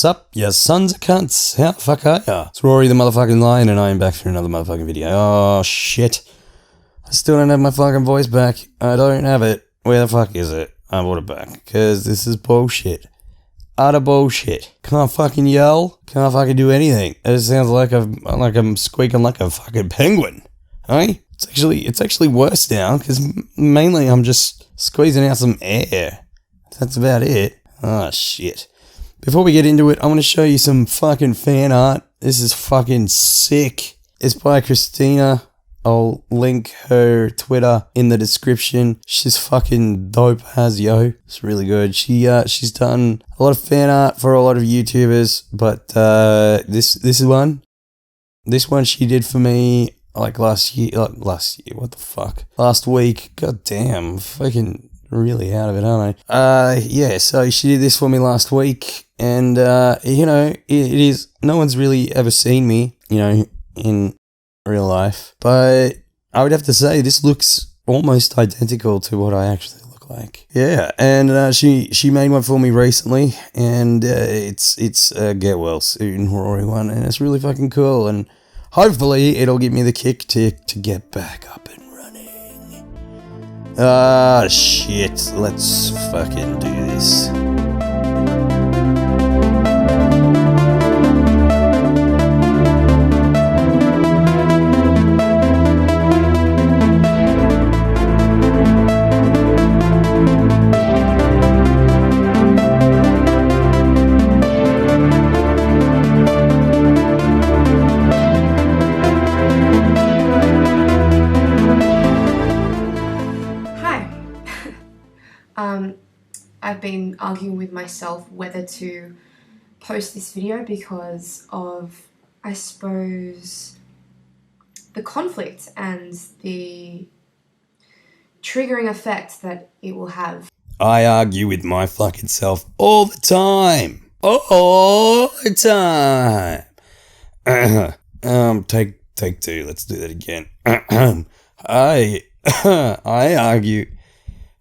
Sup, you sons of cunts? How the fuck are ya? It's Rory the motherfucking Lion, and I am back for another motherfucking video. Oh, shit. I still don't have my fucking voice back. I don't have it. Where the fuck is it? I brought it back, because this is bullshit. Utter bullshit. Can't fucking yell. Can't fucking do anything. It sounds like I'm squeaking like a fucking penguin. Hey? It's actually worse now, because mainly I'm just squeezing out some air. That's about it. Oh, shit. Before we get into it, I want to show you some fucking fan art. This is fucking sick. It's by Christina. I'll link her Twitter in the description. She's fucking dope as yo. It's really good. She's done a lot of fan art for a lot of YouTubers, but this one she did for me like last year. What the fuck? Last week. God damn, I'm fucking really out of it, aren't I? Yeah. So she did this for me last week, and it is. No one's really ever seen me, in real life, but I would have to say this looks almost identical to what I actually look like. Yeah, and she made one for me recently, and it's a get well soon ROARRY one, and it's really fucking cool, and hopefully it'll give me the kick to get back up and running. Ah, shit, let's fucking do this. I've been arguing with myself whether to post this video because of, I suppose, the conflict and the triggering effect that it will have. I argue with my fucking self all the time. All the time. Take two. Let's do that again. I argue.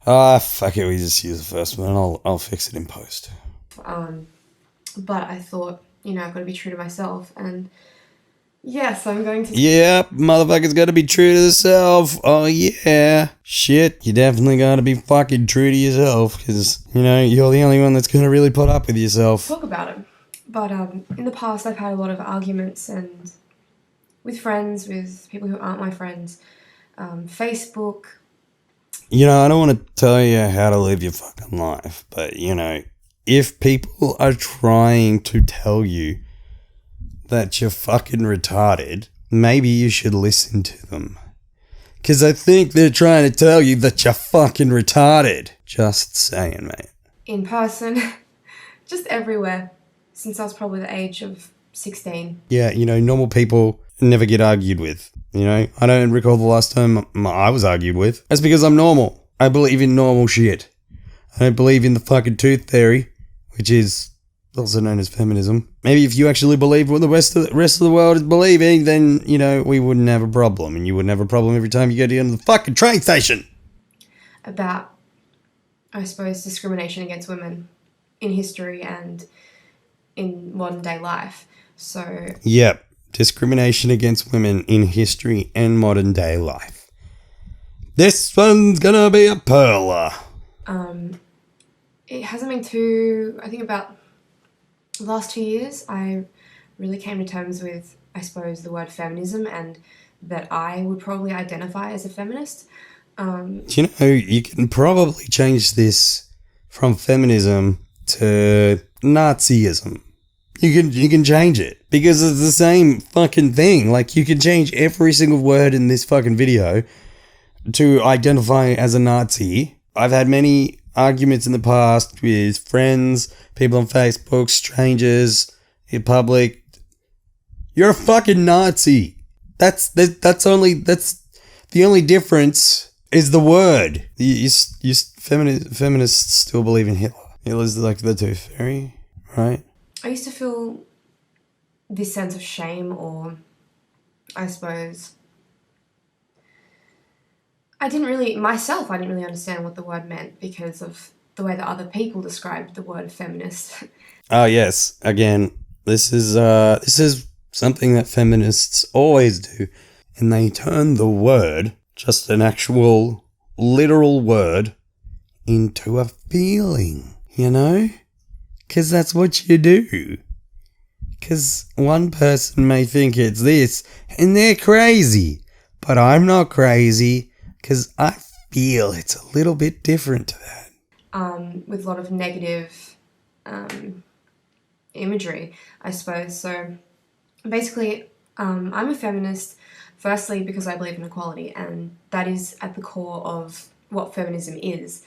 Fuck it, we just use the first one. I'll fix it in post. But I thought, I've got to be true to myself, and yes, I'm going to. Yep, motherfucker's got to be true to yourself. Oh yeah, shit, you definitely got to be fucking true to yourself, because you're the only one that's gonna really put up with yourself. Talk about it, but in the past I've had a lot of arguments and with friends, with people who aren't my friends, Facebook. I don't want to tell you how to live your fucking life, but, if people are trying to tell you that you're fucking retarded, maybe you should listen to them. Because I think they're trying to tell you that you're fucking retarded. Just saying, mate. In person, just everywhere, since I was probably the age of 16. Yeah, normal people never get argued with. I don't recall the last time I was argued with. That's because I'm normal. I believe in normal shit. I don't believe in the fucking tooth theory, which is also known as feminism. Maybe if you actually believe what the rest of the world is believing, then, we wouldn't have a problem. And you wouldn't have a problem every time you go down to the fucking train station. About, I suppose, discrimination against women in history and in modern day life. So... Yep. Discrimination against women in history and modern day life. This one's gonna be a perler. It hasn't been I think about the last 2 years, I really came to terms with, I suppose, the word feminism, and that I would probably identify as a feminist. You can probably change this from feminism to Nazism. You can change it, because it's the same fucking thing. Like, you can change every single word in this fucking video to identify as a Nazi. I've had many arguments in the past with friends, people on Facebook, strangers, in public. You're a fucking Nazi. That's the only difference is the word. You feminists still believe in Hitler. Hitler's like the tooth fairy, right? I used to feel this sense of shame, or I suppose I didn't really understand what the word meant because of the way that other people described the word feminist. Oh yes, again, this is something that feminists always do, and they turn the word, just an actual literal word, into a feeling, you know? Because that's what you do. Because one person may think it's this, and they're crazy, but I'm not crazy, because I feel it's a little bit different to that. With a lot of negative imagery, I suppose. So basically, I'm a feminist, firstly because I believe in equality, and that is at the core of what feminism is.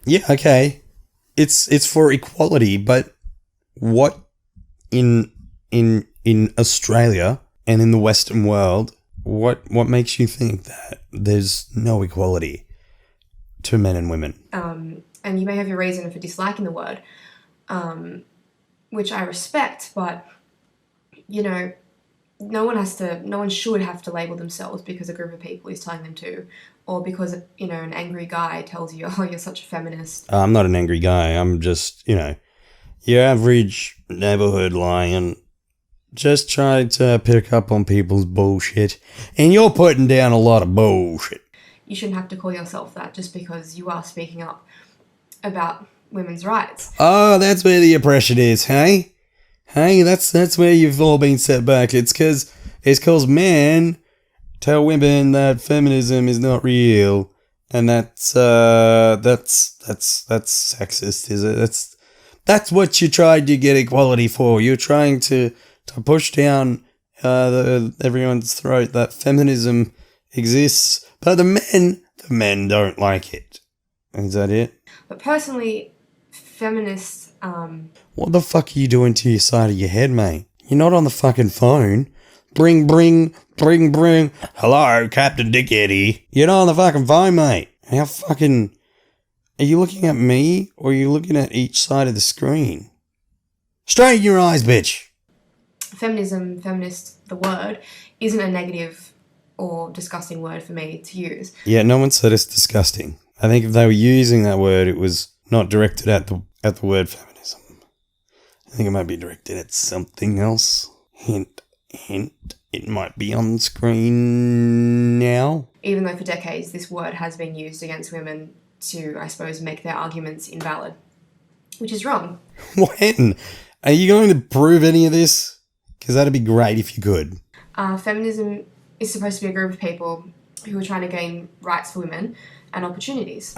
Yeah, okay. It's for equality, but what in Australia and in the Western world, what makes you think that there's no equality to men and women? And you may have your reason for disliking the word, which I respect, but you know, no one should have to label themselves because a group of people is telling them to, or because, you know, an angry guy tells you, oh, you're such a feminist. I'm not an angry guy. I'm just, your average neighborhood lion, just trying to pick up on people's bullshit. And you're putting down a lot of bullshit. You shouldn't have to call yourself that just because you are speaking up about women's rights. Oh, that's where the oppression is, hey? Hey, that's where you've all been set back. It's cause men tell women that feminism is not real, and that's sexist, is it? That's what you tried to get equality for. You're trying to push down everyone's throat that feminism exists, but the men don't like it. Is that it? But personally, feminists. What the fuck are you doing to your side of your head, mate? You're not on the fucking phone. Bring. Hello, Captain Dick Eddie. You're not on the fucking phone, mate. How fucking... Are you looking at me, or are you looking at each side of the screen? Straighten your eyes, bitch. Feminism, feminist, the word, isn't a negative or disgusting word for me to use. Yeah, no one said it's disgusting. I think if they were using that word, it was not directed at the word feminism. I think it might be directed at something else. Hint. It might be on screen now. Even though for decades this word has been used against women to, I suppose, make their arguments invalid. Which is wrong. When? Are you going to prove any of this? Because that'd be great if you could. Feminism is supposed to be a group of people who are trying to gain rights for women and opportunities.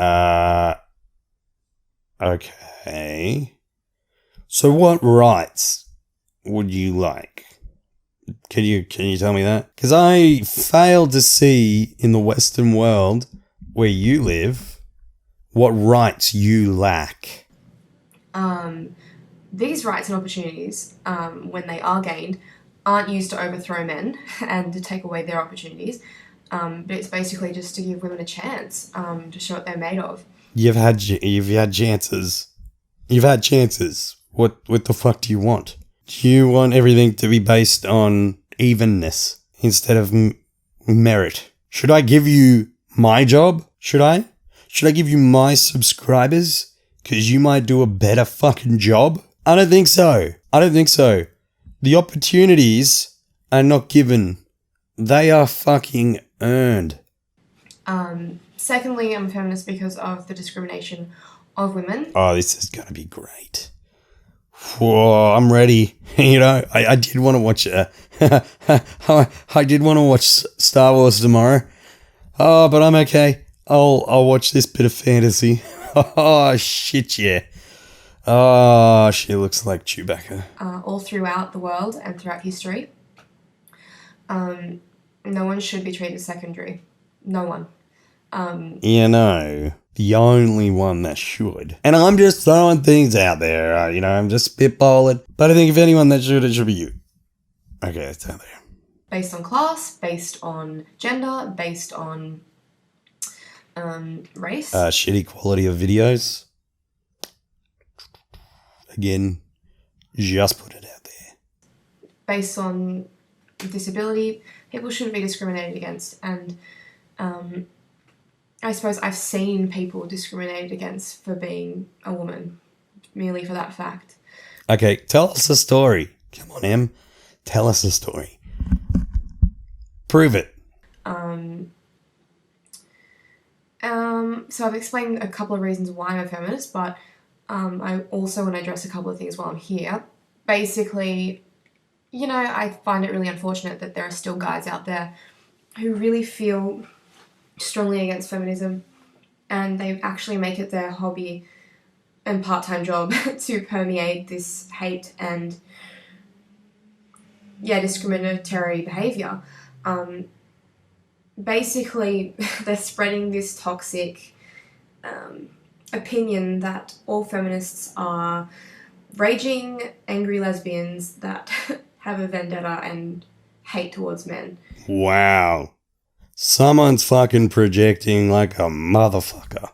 Okay. So what rights would you like? Can you tell me that? Because I failed to see in the Western world where you live what rights you lack. These rights and opportunities, when they are gained, aren't used to overthrow men and to take away their opportunities, but it's basically just to give women a chance to show what they're made of. You've had chances. You've had chances. What the fuck do you want? Do you want everything to be based on evenness instead of merit? Should I give you my job? Should I? Should I give you my subscribers? Because you might do a better fucking job? I don't think so. The opportunities are not given. They are fucking earned. Secondly, I'm a feminist because of the discrimination of women. Oh, this is going to be great. Whoa, I'm ready. I did want to watch I did want to watch Star Wars tomorrow. Oh, but I'm okay. I'll watch this bit of fantasy. Oh, shit, yeah. Oh, she looks like Chewbacca. All throughout the world and throughout history. No one should be treated secondary. No one. The only one that should. And I'm just throwing things out there, I'm just spitballing. But I think if anyone that should, it should be you. Okay, it's out there. Based on class, based on gender, based on race. Shitty quality of videos. Again, just put it out there. Based on disability, people shouldn't be discriminated against. And I suppose I've seen people discriminated against for being a woman, merely for that fact. Okay, tell us a story. Come on, Em. Tell us a story. Prove it. So I've explained a couple of reasons why I'm a feminist, but I also want to address a couple of things while I'm here. Basically, you know, I find it really unfortunate that there are still guys out there who really feel strongly against feminism and they actually make it their hobby and part-time job to permeate this hate and discriminatory behaviour. Basically, they're spreading this toxic opinion that all feminists are raging, angry lesbians that have a vendetta and hate towards men. Wow. Someone's fucking projecting like a motherfucker.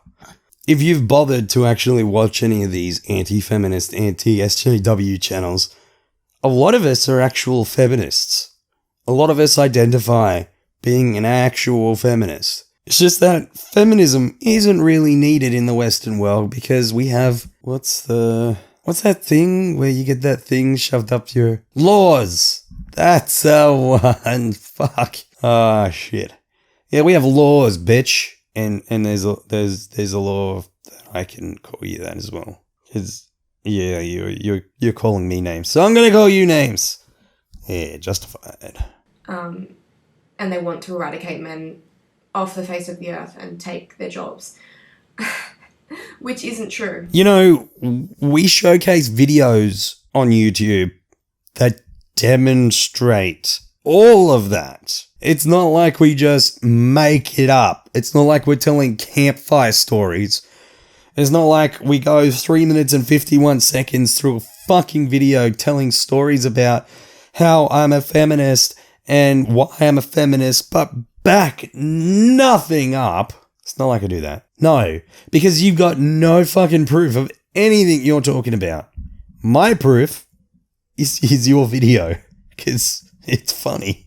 If you've bothered to actually watch any of these anti-feminist, anti-SJW channels, a lot of us are actual feminists. A lot of us identify being an actual feminist. It's just that feminism isn't really needed in the Western world because we have, what's that thing where you get that thing shoved up your laws? That's the one. Fuck. Ah, shit. Yeah, we have laws, bitch. And there's a law that I can call you that as well. Cause yeah, you're calling me names, so I'm gonna call you names. Yeah, justified. And they want to eradicate men off the face of the earth and take their jobs, which isn't true. You know, we showcase videos on YouTube that demonstrate all of that. It's not like we just make it up. It's not like we're telling campfire stories. It's not like we go 3 minutes and 51 seconds through a fucking video telling stories about how I'm a feminist and why I'm a feminist, but back nothing up. It's not like I do that. No, because you've got no fucking proof of anything you're talking about. My proof is your video, because it's funny.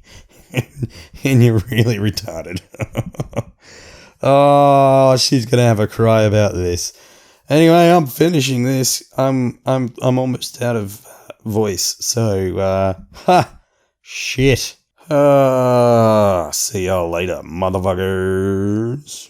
And you're really retarded. Oh, she's gonna have a cry about this. Anyway, I'm finishing this. I'm almost out of voice. So, shit. See y'all later, motherfuckers.